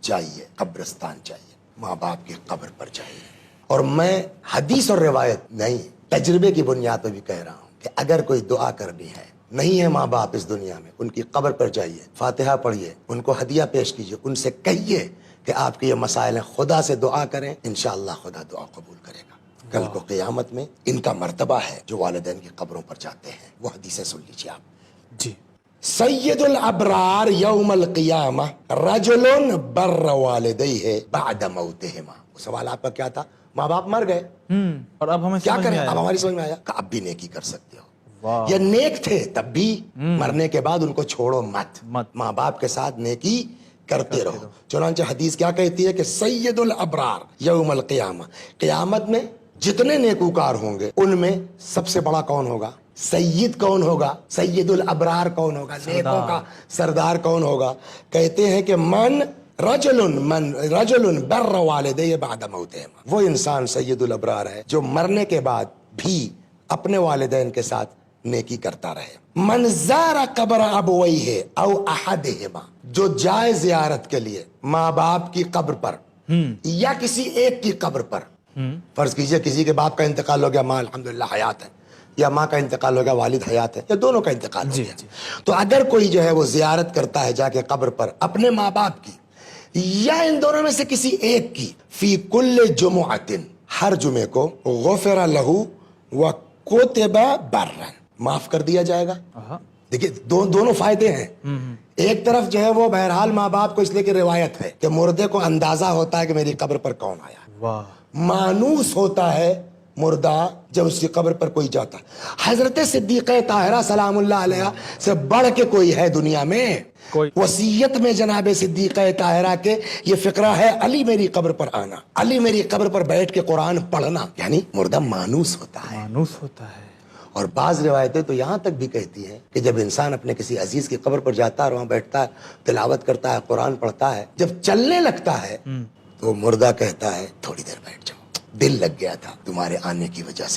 جائیے, قبرستان جائیے, ماں باپ کی قبر پر جائیے. اور میں حدیث اور روایت نہیں, تجربے کی بنیاد پہ بھی کہہ رہا ہوں کہ اگر کوئی دعا کرنی ہے, نہیں ہے ماں باپ اس دنیا میں, ان کی قبر پر جائیے, فاتحہ پڑھیے, ان کو ہدیہ پیش کیجیے, ان سے کہیے کہ آپ کے یہ مسائل ہیں, خدا سے دعا کریں, انشاءاللہ خدا دعا قبول کرے گا. کل کو قیامت میں ان کا مرتبہ ہے جو والدین کی قبروں پر جاتے ہیں. وہ حدیثیں سن لیجیے آپ. جی. سید الابرار یوم القیامہ رجل بر والدیہ بعد موتہما. سوال آپ کا کیا تھا؟ ماں باپ مر گئے, اور اب ہمیں کیا سمجھ کریں؟ میں آیا. اب ہماری سمجھ میں آیا کہ اب بھی نیکی کر سکتے ہو. واہ. یا نیک تھے تب بھی, مرنے کے بعد ان کو چھوڑو مت, مت. ماں باپ کے ساتھ نیکی کرتے رہو. چنانچہ حدیث کیا کہتی ہے کہ سید الابرار یوم القیامہ, قیامت میں جتنے نیکوکار ہوں گے ان میں سب سے بڑا کون ہوگا؟ سید کون ہوگا؟ سید الابرار کون ہوگا؟ نیکوں کا سردار کون ہوگا؟ کہتے ہیں کہ من رجل بر والدیہ بعد موتہما. وہ انسان سید الابرار ہے جو مرنے کے بعد بھی اپنے والدین کے ساتھ نیکی کرتا رہے. من زار قبر ابویہ او احدہما, جو جائے زیارت کے لیے ماں باپ کی قبر پر یا کسی ایک کی قبر پر. فرض کیجئے کسی کے باپ کا انتقال ہو گیا, ماں الحمدللہ حیات ہے, یا ماں کا انتقال ہو گیا, والد حیات ہے, یا دونوں کا انتقال ہو گیا. تو اگر کوئی جو ہے وہ زیارت کرتا ہے جا کے قبر پر اپنے ماں باپ کی یا ان دونوں میں سے کسی ایک کی, فی کل جمعۃ, ہر جمعے کو, غفر لہ وکتب برا, معاف کر دیا جائے گا. دیکھیے دونوں فائدے ہیں. ایک طرف جو ہے وہ بہرحال ماں باپ کو اس لیے کہ روایت ہے کہ مردے کو اندازہ ہوتا ہے کہ میری قبر پر کون آیا. واہ. مانوس ہوتا ہے مردہ جب اس کی قبر پر کوئی جاتا. حضرت صدیقہ طاہرہ سلام اللہ علیہ سے بڑھ کے کوئی ہے دنیا میں؟ وصیت میں جناب صدیقہ طاہرہ کے یہ فقرہ ہے, علی میری قبر پر آنا, علی میری قبر پر بیٹھ کے قرآن پڑھنا. یعنی مردہ مانوس ہوتا ہے. مانوس ہوتا ہے. اور بعض روایتیں تو یہاں تک بھی کہتی ہیں کہ جب انسان اپنے کسی عزیز کی قبر پر جاتا ہے اور وہاں بیٹھتا ہے, تلاوت کرتا ہے, قرآن پڑھتا ہے, جب چلنے لگتا ہے تو مردہ کہتا ہے تھوڑی دیر بیٹھ جاؤ, دل لگ گیا تھا تمہارے آنے کی وجہ سے.